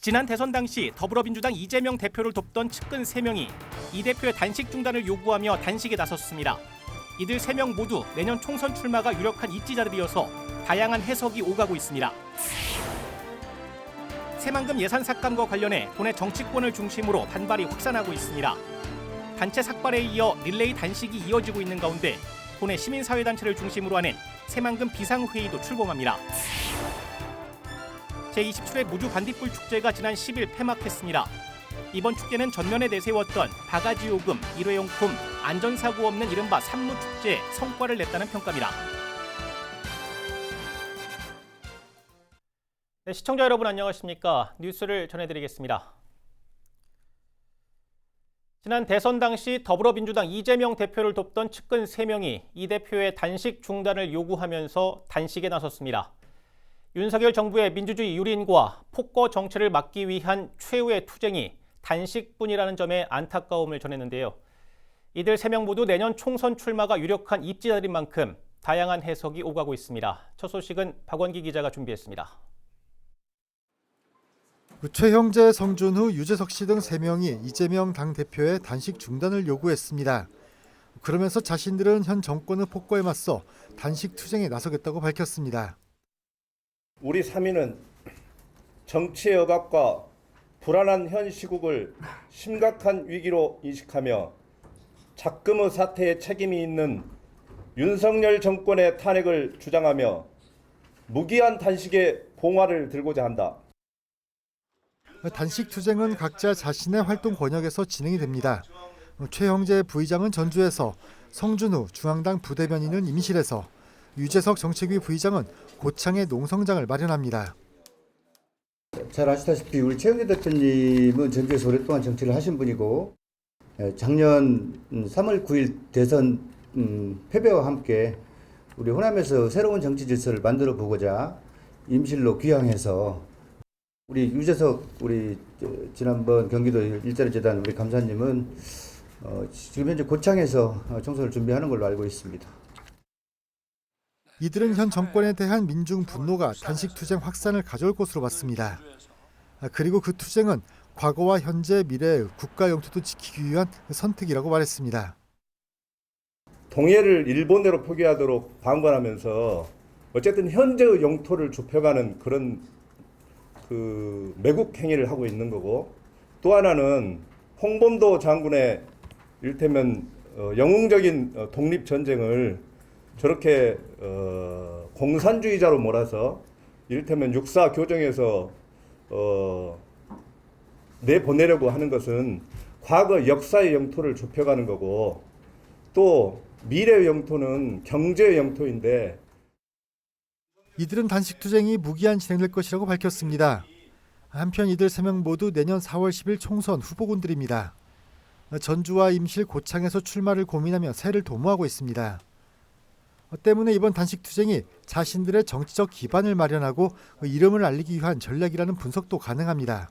지난 대선 당시 더불어민주당 이재명 대표를 돕던 측근 3명이 이 대표의 단식 중단을 요구하며 단식에 나섰습니다. 이들 3명 모두 내년 총선 출마가 유력한 입지자들이어서 다양한 해석이 오가고 있습니다. 새만금 예산 삭감과 관련해 도내 정치권을 중심으로 반발이 확산하고 있습니다. 단체 삭발에 이어 릴레이 단식이 이어지고 있는 가운데 도내 시민사회단체를 중심으로 하는 새만금 비상회의도 출범합니다. 제27회 무주 반딧불 축제가 지난 10일 폐막했습니다. 이번 축제는 전면에 내세웠던 바가지 요금, 일회용품, 안전사고 없는 이른바 산무축제에 성과를 냈다는 평가입니다. 네, 시청자 여러분 안녕하십니까? 뉴스를 전해드리겠습니다. 지난 대선 당시 더불어민주당 이재명 대표를 돕던 측근 3명이 이 대표의 단식 중단을 요구하면서 단식에 나섰습니다. 윤석열 정부의 민주주의 유린과 폭거 정치를 막기 위한 최후의 투쟁이 단식뿐이라는 점에 안타까움을 전했는데요. 이들 3명 모두 내년 총선 출마가 유력한 입지자들인 만큼 다양한 해석이 오가고 있습니다. 첫 소식은 박원기 기자가 준비했습니다. 최형재, 성준후, 유재석 씨 등 3명이 이재명 당대표의 단식 중단을 요구했습니다. 그러면서 자신들은 현 정권의 폭거에 맞서 단식 투쟁에 나서겠다고 밝혔습니다. 우리 3인은 정치의 억압과 불안한 현 시국을 심각한 위기로 인식하며 작금의 사태에 책임이 있는 윤석열 정권의 탄핵을 주장하며 무기한 단식의 봉화를 들고자 한다. 단식 투쟁은 각자 자신의 활동 권역에서 진행이 됩니다. 최형재 부의장은 전주에서, 성준후 중앙당 부대변인은 임실에서, 유재석 정책위 부의장은 고창의 농성장을 마련합니다. 잘 아시다시피 우리 최영재 대표님은 전주에서 오랫동안 정치를 하신 분이고 작년 3월 9일 대선 패배와 함께 우리 호남에서 새로운 정치 질서를 만들어 보고자 임실로 귀향해서 우리 유재석 우리 지난번 경기도 일자리 재단 우리 감사님은 지금 현재 고창에서 총선을 준비하는 걸로 알고 있습니다. 이들은 현 정권에 대한 민중 분노가 단식 투쟁 확산을 가져올 것으로 봤습니다. 그리고 그 투쟁은 과거와 현재, 미래의 국가 영토도 지키기 위한 선택이라고 말했습니다. 동해를 일본으로 포기하도록 방관하면서 어쨌든 현재의 영토를 좁혀가는 그런 매국 행위를 하고 있는 거고, 또 하나는 홍범도 장군의 이를테면 영웅적인 독립 전쟁을 저렇게 공산주의자로 몰아서 이를테면 육사 교정에서 내보내려고 하는 것은 과거 역사의 영토를 좁혀가는 거고, 또 미래의 영토는 경제의 영토인데 이들은 단식 투쟁이 무기한 진행될 것이라고 밝혔습니다. 한편 이들 3명 모두 내년 4월 10일 총선 후보군들입니다. 전주와 임실, 고창에서 출마를 고민하며 새를 도모하고 있습니다. 때문에 이번 단식 투쟁이 자신들의 정치적 기반을 마련하고 이름을 알리기 위한 전략이라는 분석도 가능합니다.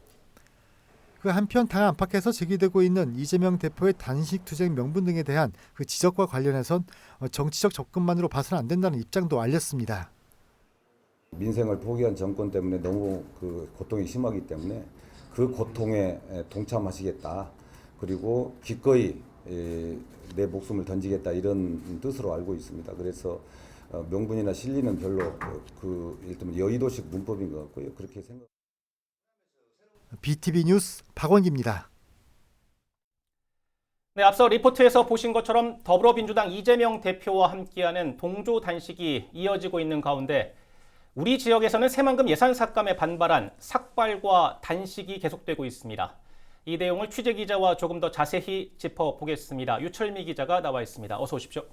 그 한편 당 안팎에서 제기되고 있는 이재명 대표의 단식 투쟁 명분 등에 대한 그 지적과 관련해선 정치적 접근만으로 봐서는 안 된다는 입장도 알렸습니다. 민생을 포기한 정권 때문에 너무 고통이 심하기 때문에 그 고통에 동참하시겠다. 그리고 기꺼이 내 목숨을 던지겠다 이런 뜻으로 알고 있습니다. 그래서 명분이나 실리는 별로 일단 여의도식 문법인 것 같고요. 그렇게 생각. BTV 뉴스 박원기입니다. 네, 앞서 리포트에서 보신 것처럼 더불어민주당 이재명 대표와 함께하는 동조 단식이 이어지고 있는 가운데 우리 지역에서는 새만금 예산 삭감에 반발한 삭발과 단식이 계속되고 있습니다. 이 내용을 취재 기자와 조금 더 자세히 짚어보겠습니다. 유철미 기자가 나와 있습니다. 어서 오십시오.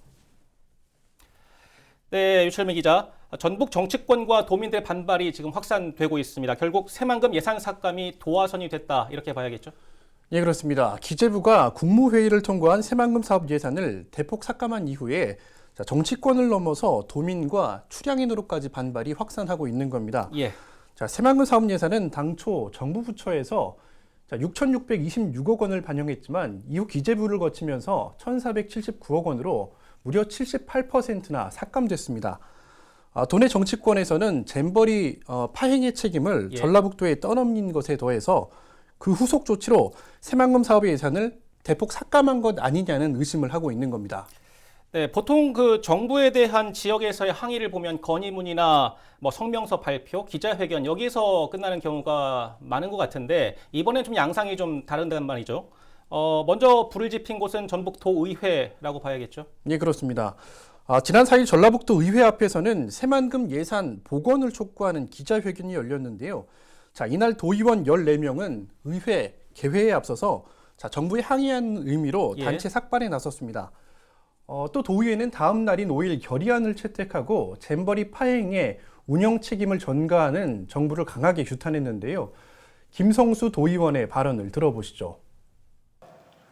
네, 유철미 기자. 전북 정치권과 도민들의 반발이 지금 확산되고 있습니다. 결국 새만금 예산 삭감이 도화선이 됐다 이렇게 봐야겠죠? 예, 그렇습니다. 기재부가 국무회의를 통과한 새만금 사업 예산을 대폭 삭감한 이후에 정치권을 넘어서 도민과 출향인으로까지 반발이 확산하고 있는 겁니다. 예. 새만금 사업 예산은 당초 정부 부처에서 6,626억 원을 반영했지만 이후 기재부를 거치면서 1,479억 원으로 무려 78%나 삭감됐습니다. 도내 정치권에서는 잼버리 파행의 책임을 예. 전라북도에 떠넘긴 것에 더해서 그 후속 조치로 새만금 사업의 예산을 대폭 삭감한 것 아니냐는 의심을 하고 있는 겁니다. 네, 보통 그 정부에 대한 지역에서의 항의를 보면 건의문이나 뭐 성명서 발표, 기자회견 여기서 끝나는 경우가 많은 것 같은데 이번엔 좀 양상이 좀 다른단 말이죠. 먼저 불을 지핀 곳은 전북도의회라고 봐야겠죠. 예, 그렇습니다. 지난 4일 전라북도 의회 앞에서는 새만금 예산 복원을 촉구하는 기자회견이 열렸는데요. 자, 이날 도의원 14명은 의회 개회에 앞서서 정부에 항의하는 의미로 예. 단체 삭발에 나섰습니다. 또 도의회는 다음 날인 5일 결의안을 채택하고 잼버리 파행의 운영 책임을 전가하는 정부를 강하게 규탄했는데요. 김성수 도의원의 발언을 들어보시죠.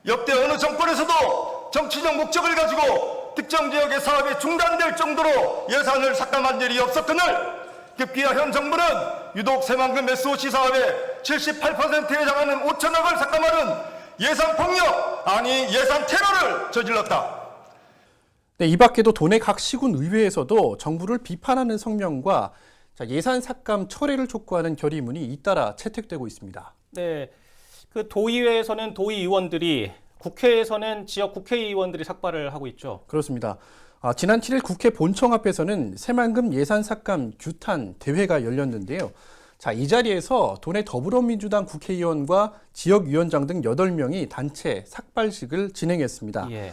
역대 어느 정권에서도 정치적 목적을 가지고 특정 지역의 사업이 중단될 정도로 예산을 삭감한 일이 없었거늘 급기야 현 정부는 유독 새만금 SOC 사업의 78%에 해당하는 5천억을 삭감하는 예산 폭력, 아니 예산 테러를 저질렀다. 네, 이 밖에도 도내 각 시군 의회에서도 정부를 비판하는 성명과 예산 삭감 철회를 촉구하는 결의문이 잇따라 채택되고 있습니다. 네, 그 도의회에서는 도의원들이, 국회에서는 지역 국회의원들이 삭발을 하고 있죠. 그렇습니다. 지난 7일 국회 본청 앞에서는 새만금 예산 삭감 규탄 대회가 열렸는데요. 이 자리에서 도내 더불어민주당 국회의원과 지역위원장 등 8명이 단체 삭발식을 진행했습니다. 예.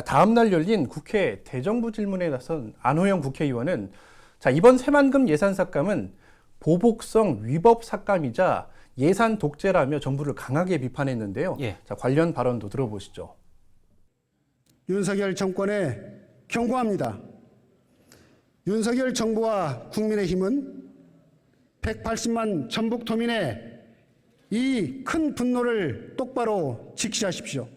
다음 날 열린 국회 대정부 질문에 나선 안호영 국회의원은 이번 새만금 예산 삭감은 보복성 위법 삭감이자 예산 독재라며 정부를 강하게 비판했는데요. 예. 관련 발언도 들어보시죠. 윤석열 정권에 경고합니다. 윤석열 정부와 국민의힘은 180만 전북도민의 이 큰 분노를 똑바로 직시하십시오.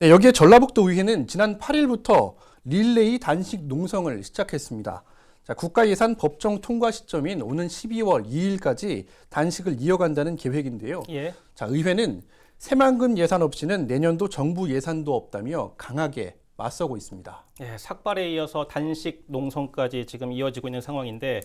네, 여기에 전라북도 의회는 지난 8일부터 릴레이 단식 농성을 시작했습니다. 국가 예산 법정 통과 시점인 오는 12월 2일까지 단식을 이어간다는 계획인데요. 예. 의회는 새만금 예산 없이는 내년도 정부 예산도 없다며 강하게 맞서고 있습니다. 예, 삭발에 이어서 단식 농성까지 지금 이어지고 있는 상황인데,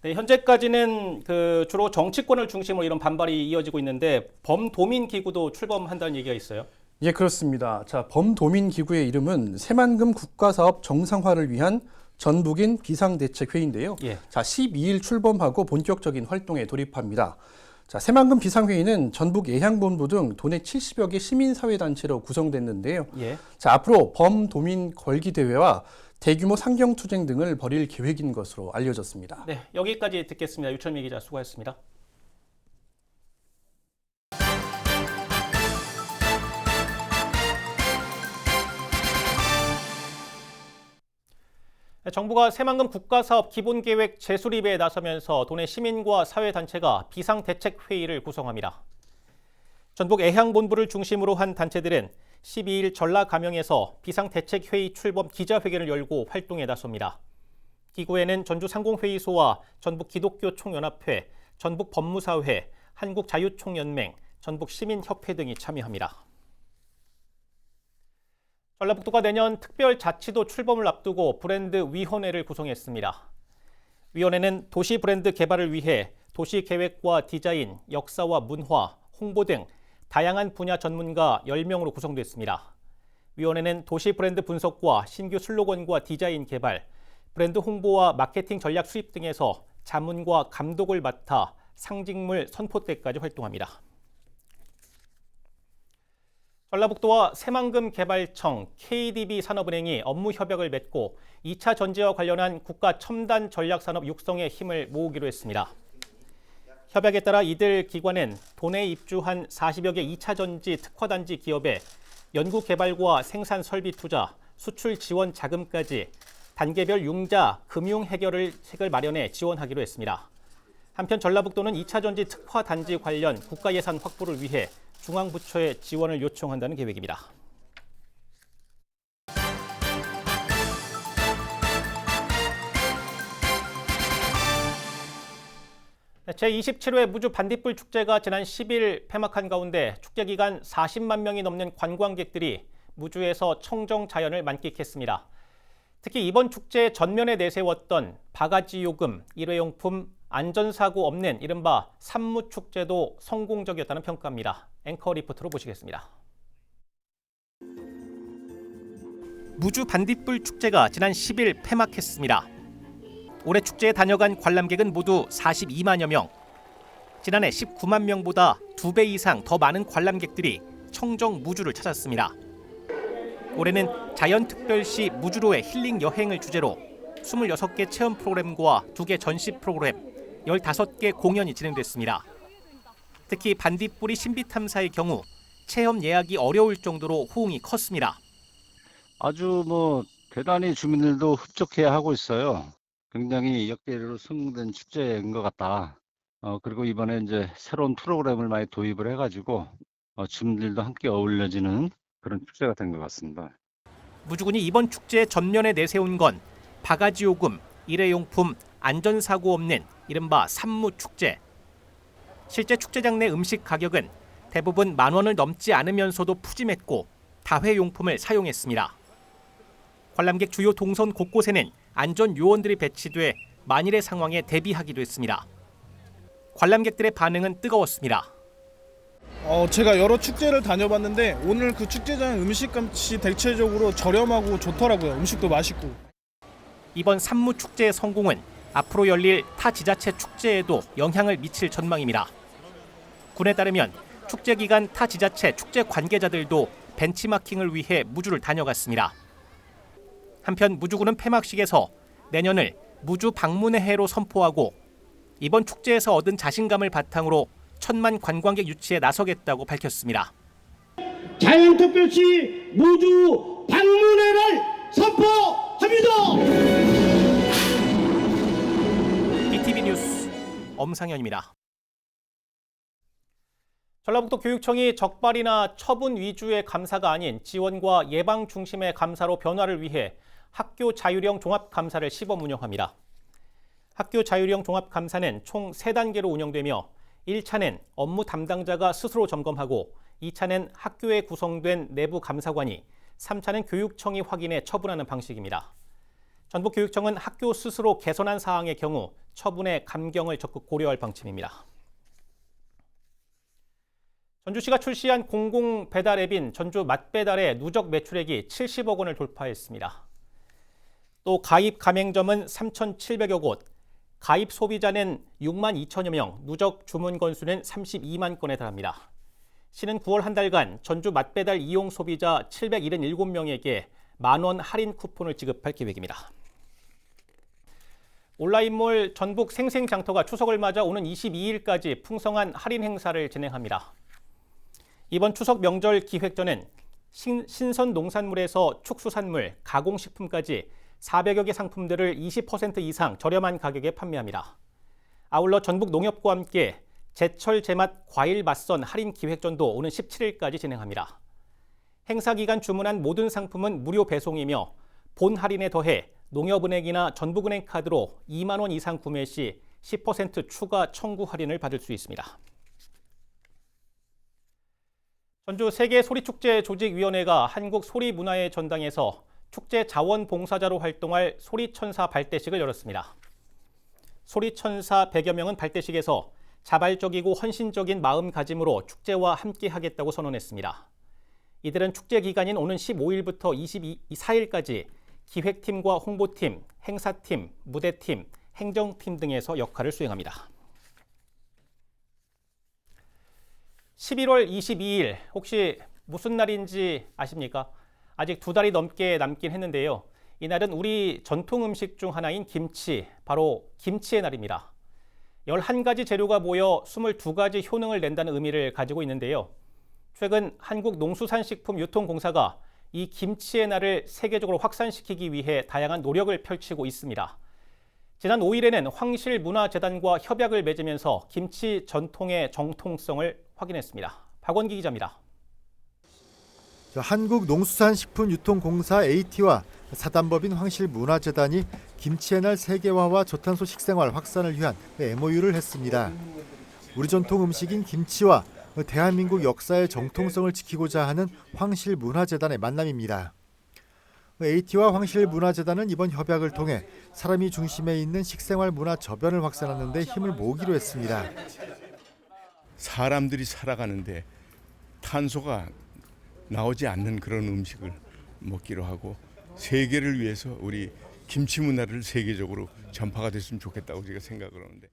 네, 현재까지는 그 주로 정치권을 중심으로 이런 반발이 이어지고 있는데 범도민 기구도 출범한다는 얘기가 있어요. 예, 그렇습니다. 범도민 기구의 이름은 새만금 국가사업 정상화를 위한 전북인 비상대책회의인데요. 예. 12일 출범하고 본격적인 활동에 돌입합니다. 새만금 비상회의는 전북 예향본부 등 도내 70여 개 시민사회단체로 구성됐는데요. 예. 앞으로 범도민 걸기대회와 대규모 상경투쟁 등을 벌일 계획인 것으로 알려졌습니다. 네, 여기까지 듣겠습니다. 유철미 기자 수고하셨습니다. 정부가 새만금 국가사업 기본계획 재수립에 나서면서 도내 시민과 사회단체가 비상대책회의를 구성합니다. 전북 애향본부를 중심으로 한 단체들은 12일 전라가명에서 비상대책회의 출범 기자회견을 열고 활동에 나섭니다. 기구에는 전주상공회의소와 전북기독교총연합회, 전북법무사회, 한국자유총연맹, 전북시민협회 등이 참여합니다. 전라북도가 내년 특별자치도 출범을 앞두고 브랜드위원회를 구성했습니다. 위원회는 도시 브랜드 개발을 위해 도시 계획과 디자인, 역사와 문화, 홍보 등 다양한 분야 전문가 10명으로 구성됐습니다. 위원회는 도시 브랜드 분석과 신규 슬로건과 디자인 개발, 브랜드 홍보와 마케팅 전략 수립 등에서 자문과 감독을 맡아 상징물 선포 때까지 활동합니다. 전라북도와 새만금개발청, KDB 산업은행이 업무 협약을 맺고 2차 전지와 관련한 국가 첨단 전략산업 육성에 힘을 모으기로 했습니다. 협약에 따라 이들 기관은 도내에 입주한 40여 개 2차 전지 특화단지 기업에 연구개발과 생산 설비 투자, 수출 지원 자금까지 단계별 융자 금융 해결책을 마련해 지원하기로 했습니다. 한편 전라북도는 2차 전지 특화단지 관련 국가 예산 확보를 위해 중앙부처에 지원을 요청한다는 계획입니다. 제27회 무주 반딧불 축제가 지난 10일 폐막한 가운데 축제 기간 40만 명이 넘는 관광객들이 무주에서 청정 자연을 만끽했습니다. 특히 이번 축제 전면에 내세웠던 바가지 요금, 일회용품, 안전사고 없는 이른바 산무축제도 성공적이었다는 평가입니다. 앵커 리포트로 보시겠습니다. 무주 반딧불 축제가 지난 10일 폐막했습니다. 올해 축제에 다녀간 관람객은 모두 42만여 명. 지난해 19만 명보다 2배 이상 더 많은 관람객들이 청정 무주를 찾았습니다. 올해는 자연특별시 무주로의 힐링 여행을 주제로 26개 체험 프로그램과 2개 전시 프로그램, 15개 공연이 진행됐습니다. 특히 반딧불이 신비 탐사의 경우 체험 예약이 어려울 정도로 호응이 컸습니다. 아주 대단히 주민들도 흡족해 하고 있어요. 굉장히 역대로 성공된 축제인 것 같다. 그리고 이번에 이제 새로운 프로그램을 많이 도입을 해가지고 주민들도 함께 어울려지는 그런 축제가 된 것 같습니다. 무주군이 이번 축제 전면에 내세운 건 바가지 요금, 일회용품, 안전사고 없는 이른바 산무축제. 실제 축제장 내 음식 가격은 대부분 10,000원을 넘지 않으면서도 푸짐했고 다회용품을 사용했습니다. 관람객 주요 동선 곳곳에는 안전 요원들이 배치돼 만일의 상황에 대비하기도 했습니다. 관람객들의 반응은 뜨거웠습니다. 제가 여러 축제를 다녀봤는데 오늘 그 축제장 음식값이 대체적으로 저렴하고 좋더라고요. 음식도 맛있고. 이번 산무축제의 성공은 앞으로 열릴 타 지자체 축제에도 영향을 미칠 전망입니다. 군에 따르면 축제 기간 타 지자체 축제 관계자들도 벤치마킹을 위해 무주를 다녀갔습니다. 한편 무주군은 폐막식에서 내년을 무주 방문의 해로 선포하고 이번 축제에서 얻은 자신감을 바탕으로 1,000만 관광객 유치에 나서겠다고 밝혔습니다. 자연특별시 무주 방문회를 선포합니다. BTV 뉴스 엄상현입니다. 전라북도 교육청이 적발이나 처분 위주의 감사가 아닌 지원과 예방 중심의 감사로 변화를 위해 학교 자율형 종합감사를 시범 운영합니다. 학교 자율형 종합감사는 총 3단계로 운영되며 1차는 업무 담당자가 스스로 점검하고 2차는 학교에 구성된 내부 감사관이, 3차는 교육청이 확인해 처분하는 방식입니다. 전북교육청은 학교 스스로 개선한 사항의 경우 처분의 감경을 적극 고려할 방침입니다. 전주시가 출시한 공공배달 앱인 전주 맛배달의 누적 매출액이 70억 원을 돌파했습니다. 또 가입 가맹점은 3,700여 곳, 가입 소비자는 6만 2천여 명, 누적 주문 건수는 32만 건에 달합니다. 시는 9월 한 달간 전주 맛배달 이용 소비자 777명에게 만원 할인 쿠폰을 지급할 계획입니다. 온라인몰 전북 생생장터가 추석을 맞아 오는 22일까지 풍성한 할인 행사를 진행합니다. 이번 추석 명절 기획전은 신선 농산물에서 축수산물, 가공식품까지 400여 개 상품들을 20% 이상 저렴한 가격에 판매합니다. 아울러 전북 농협과 함께 제철 제맛 과일 맛선 할인 기획전도 오는 17일까지 진행합니다. 행사 기간 주문한 모든 상품은 무료 배송이며 본 할인에 더해 농협은행이나 전북은행 카드로 2만 원 이상 구매 시 10% 추가 청구 할인을 받을 수 있습니다. 전주 세계소리축제 조직위원회가 한국소리문화의 전당에서 축제 자원봉사자로 활동할 소리천사 발대식을 열었습니다. 소리천사 100여 명은 발대식에서 자발적이고 헌신적인 마음가짐으로 축제와 함께하겠다고 선언했습니다. 이들은 축제 기간인 오는 15일부터 24일까지 기획팀과 홍보팀, 행사팀, 무대팀, 행정팀 등에서 역할을 수행합니다. 11월 22일 혹시 무슨 날인지 아십니까? 아직 2달이 넘게 남긴 했는데요. 이날은 우리 전통 음식 중 하나인 김치, 바로 김치의 날입니다. 11가지 재료가 모여 22가지 효능을 낸다는 의미를 가지고 있는데요. 최근 한국농수산식품유통공사가 이 김치의 날을 세계적으로 확산시키기 위해 다양한 노력을 펼치고 있습니다. 지난 5일에는 황실문화재단과 협약을 맺으면서 김치 전통의 정통성을 확인했습니다. 박원기 기자입니다. 한국농수산식품유통공사 AT와 사단법인 황실문화재단이 김치의 날 세계화와 저탄소 식생활 확산을 위한 MOU를 했습니다. 우리 전통 음식인 김치와 대한민국 역사의 정통성을 지키고자 하는 황실문화재단의 만남입니다. AT와 황실문화재단은 이번 협약을 통해 사람이 중심에 있는 식생활 문화 저변을 확산하는 데 힘을 모으기로 했습니다. 사람들이 살아가는데 탄소가 나오지 않는 그런 음식을 먹기로 하고 세계를 위해서 우리 김치 문화를 세계적으로 전파가 됐으면 좋겠다고 제가 생각을 하는데.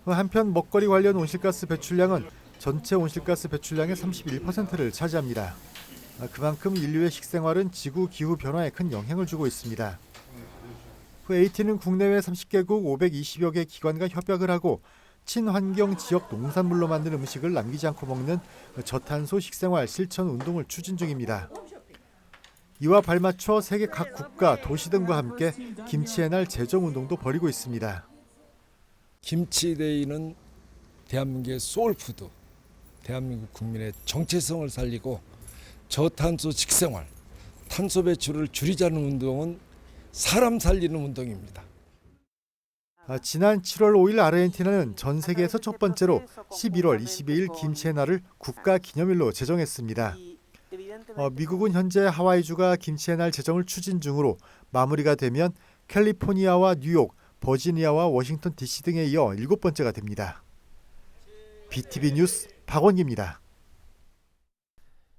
한편 먹거리 관련 온실가스 배출량은 전체 온실가스 배출량의 31%를 차지합니다. 그만큼 인류의 식생활은 지구 기후 변화에 큰 영향을 주고 있습니다. AT는 국내외 30개국 520여 개 기관과 협약을 하고 친환경 지역 농산물로 만든 음식을 남기지 않고 먹는 저탄소 식생활 실천 운동을 추진 중입니다. 이와 발맞춰 세계 각 국가, 도시 등과 함께 김치의 날 제정 운동도 벌이고 있습니다. 김치데이는 대한민국의 소울푸드, 대한민국 국민의 정체성을 살리고 저탄소 식생활, 탄소 배출을 줄이자는 운동은 사람 살리는 운동입니다. 지난 7월 5일 아르헨티나는 전 세계에서 첫 번째로 11월 22일 김치의 날을 국가 기념일로 제정했습니다. 미국은 현재 하와이주가 김치의 날 제정을 추진 중으로 마무리가 되면 캘리포니아와 뉴욕, 버지니아와 워싱턴 DC 등에 이어 7번째가 됩니다. BTV 뉴스 박원기입니다.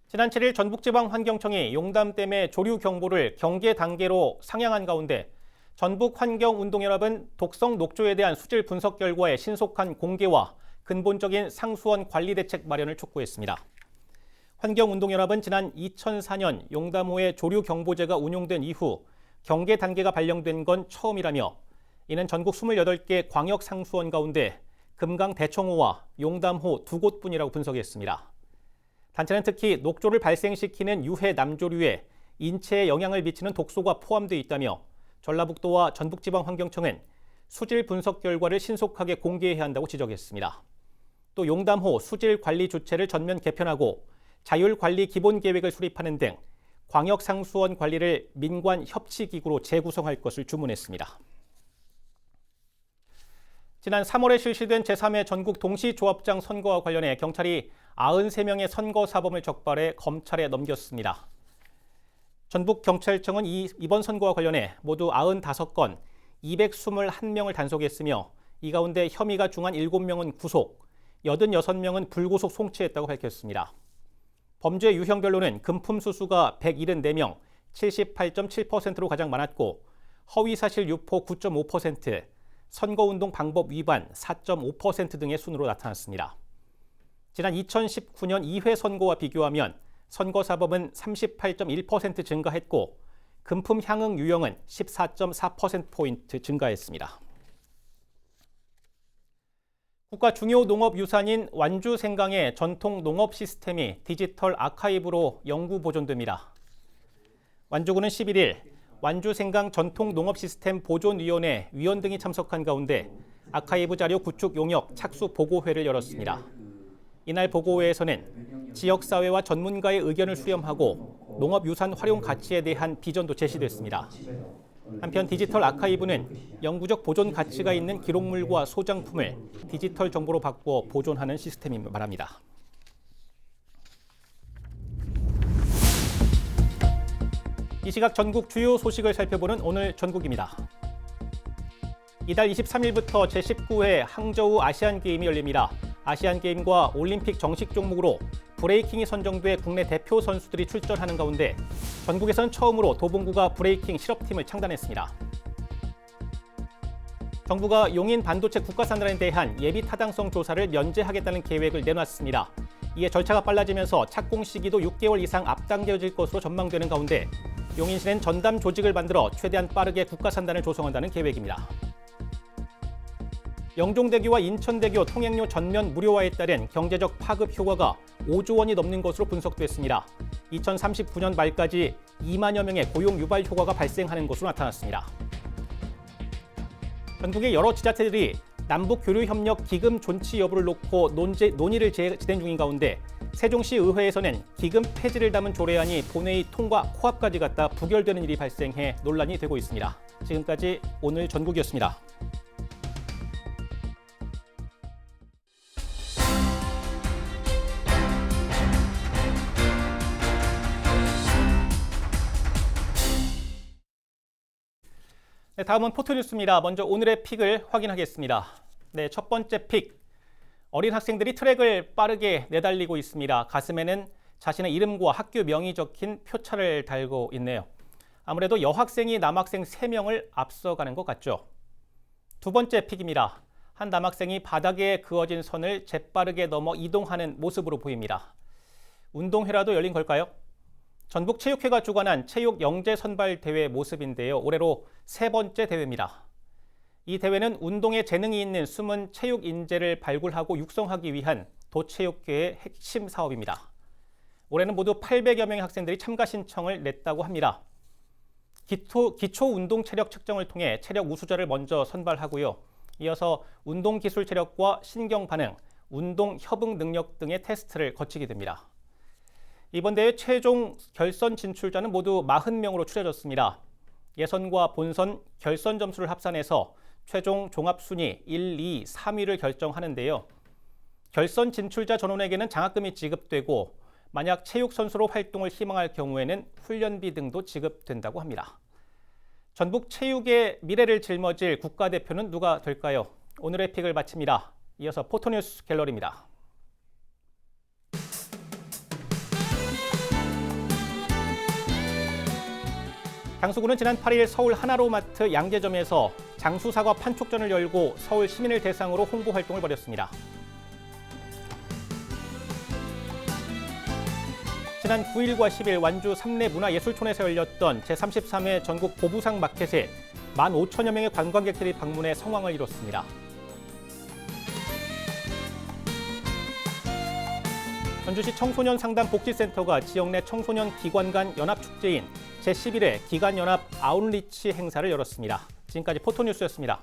지난 7일 전북지방환경청이 용담댐의 조류 경보를 경계 단계로 상향한 가운데 전북환경운동연합은 독성 녹조에 대한 수질 분석 결과의 신속한 공개와 근본적인 상수원 관리 대책 마련을 촉구했습니다. 환경운동연합은 지난 2004년 용담호의 조류 경보제가 운용된 이후 경계 단계가 발령된 건 처음이라며 이는 전국 28개 광역 상수원 가운데 금강 대청호와 용담호 2곳뿐이라고 분석했습니다. 단체는 특히 녹조를 발생시키는 유해 남조류에 인체에 영향을 미치는 독소가 포함되어 있다며 전라북도와 전북지방환경청은 수질 분석 결과를 신속하게 공개해야 한다고 지적했습니다. 또 용담호 수질 관리 주체를 전면 개편하고 자율관리 기본계획을 수립하는 등 광역상수원 관리를 민관협치기구로 재구성할 것을 주문했습니다. 지난 3월에 실시된 제3회 전국 동시조합장 선거와 관련해 경찰이 93명의 선거사범을 적발해 검찰에 넘겼습니다. 전북경찰청은 이번 선거와 관련해 모두 95건, 221명을 단속했으며 이 가운데 혐의가 중한 7명은 구속, 86명은 불구속 송치했다고 밝혔습니다. 범죄 유형별로는 금품수수가 174명, 78.7%로 가장 많았고 허위사실 유포 9.5%, 선거운동 방법 위반 4.5% 등의 순으로 나타났습니다. 지난 2019년 2회 선거와 비교하면 선거사범은 38.1% 증가했고 금품 향응 유형은 14.4%포인트 증가했습니다. 국가 중요 농업유산인 완주 생강의 전통 농업 시스템이 디지털 아카이브로 영구 보존됩니다. 완주군은 11일 완주 생강 전통 농업 시스템 보존위원회 위원 등이 참석한 가운데 아카이브 자료 구축 용역 착수 보고회를 열었습니다. 이날 보고회에서는 지역사회와 전문가의 의견을 수렴하고 농업유산 활용 가치에 대한 비전도 제시됐습니다. 한편 디지털 아카이브는 영구적 보존 가치가 있는 기록물과 소장품을 디지털 정보로 바꾸어 보존하는 시스템이 말합니다. 이 시각 전국 주요 소식을 살펴보는 오늘 전국입니다. 이달 23일부터 제19회 항저우 아시안게임이 열립니다. 아시안게임과 올림픽 정식 종목으로 브레이킹이 선정돼 국내 대표 선수들이 출전하는 가운데 전국에선 처음으로 도봉구가 브레이킹 실업팀을 창단했습니다. 정부가 용인 반도체 국가산단에 대한 예비 타당성 조사를 면제하겠다는 계획을 내놨습니다. 이에 절차가 빨라지면서 착공 시기도 6개월 이상 앞당겨질 것으로 전망되는 가운데 용인시는 전담 조직을 만들어 최대한 빠르게 국가산단을 조성한다는 계획입니다. 영종대교와 인천대교 통행료 전면 무료화에 따른 경제적 파급 효과가 5조 원이 넘는 것으로 분석됐습니다. 2039년 말까지 2만여 명의 고용 유발 효과가 발생하는 것으로 나타났습니다. 전국의 여러 지자체들이 남북 교류 협력 기금 존치 여부를 놓고 논의를 진행 중인 가운데 세종시 의회에서는 기금 폐지를 담은 조례안이 본회의 통과 코앞까지 갔다 부결되는 일이 발생해 논란이 되고 있습니다. 지금까지 오늘 전국이었습니다. 네, 다음은 포토뉴스입니다. 먼저 오늘의 픽을 확인하겠습니다. 네, 첫 번째 픽. 어린 학생들이 트랙을 빠르게 내달리고 있습니다. 가슴에는 자신의 이름과 학교 명이 적힌 표차를 달고 있네요. 아무래도 여학생이 남학생 3명을 앞서가는 것 같죠. 두 번째 픽입니다. 한 남학생이 바닥에 그어진 선을 재빠르게 넘어 이동하는 모습으로 보입니다. 운동회라도 열린 걸까요? 전북체육회가 주관한 체육 영재 선발 대회 모습인데요. 올해로 3번째 대회입니다. 이 대회는 운동에 재능이 있는 숨은 체육 인재를 발굴하고 육성하기 위한 도체육계의 핵심 사업입니다. 올해는 모두 800여 명의 학생들이 참가 신청을 냈다고 합니다. 기초 운동 체력 측정을 통해 체력 우수자를 먼저 선발하고요. 이어서 운동 기술 체력과 신경 반응, 운동 협응 능력 등의 테스트를 거치게 됩니다. 이번 대회 최종 결선 진출자는 모두 40명으로 추려졌습니다. 예선과 본선, 결선 점수를 합산해서 최종 종합 순위 1, 2, 3위를 결정하는데요. 결선 진출자 전원에게는 장학금이 지급되고 만약 체육 선수로 활동을 희망할 경우에는 훈련비 등도 지급된다고 합니다. 전북 체육의 미래를 짊어질 국가대표는 누가 될까요? 오늘의 픽을 마칩니다. 이어서 포토뉴스 갤러리입니다. 장수군은 지난 8일 서울 하나로마트 양재점에서 장수사과 판촉전을 열고 서울 시민을 대상으로 홍보 활동을 벌였습니다. 지난 9일과 10일 완주 삼례문화예술촌에서 열렸던 제33회 전국 보부상 마켓에 15,000여 명의 관광객들이 방문해 성황을 이뤘습니다. 전주시 청소년 상담 복지센터가 지역 내 청소년 기관 간 연합축제인 제11회 기관연합 아웃리치 행사를 열었습니다. 지금까지 포토뉴스였습니다.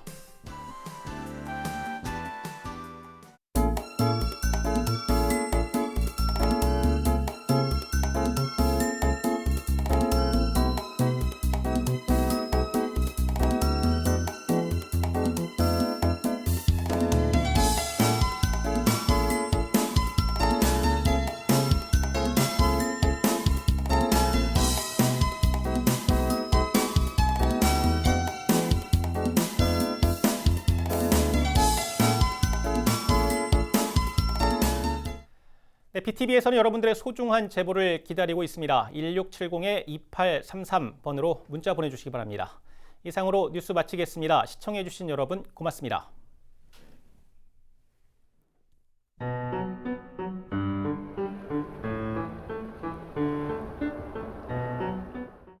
네, BTV에서는 여러분들의 소중한 제보를 기다리고 있습니다. 1670-2833번으로 문자 보내주시기 바랍니다. 이상으로 뉴스 마치겠습니다. 시청해주신 여러분 고맙습니다.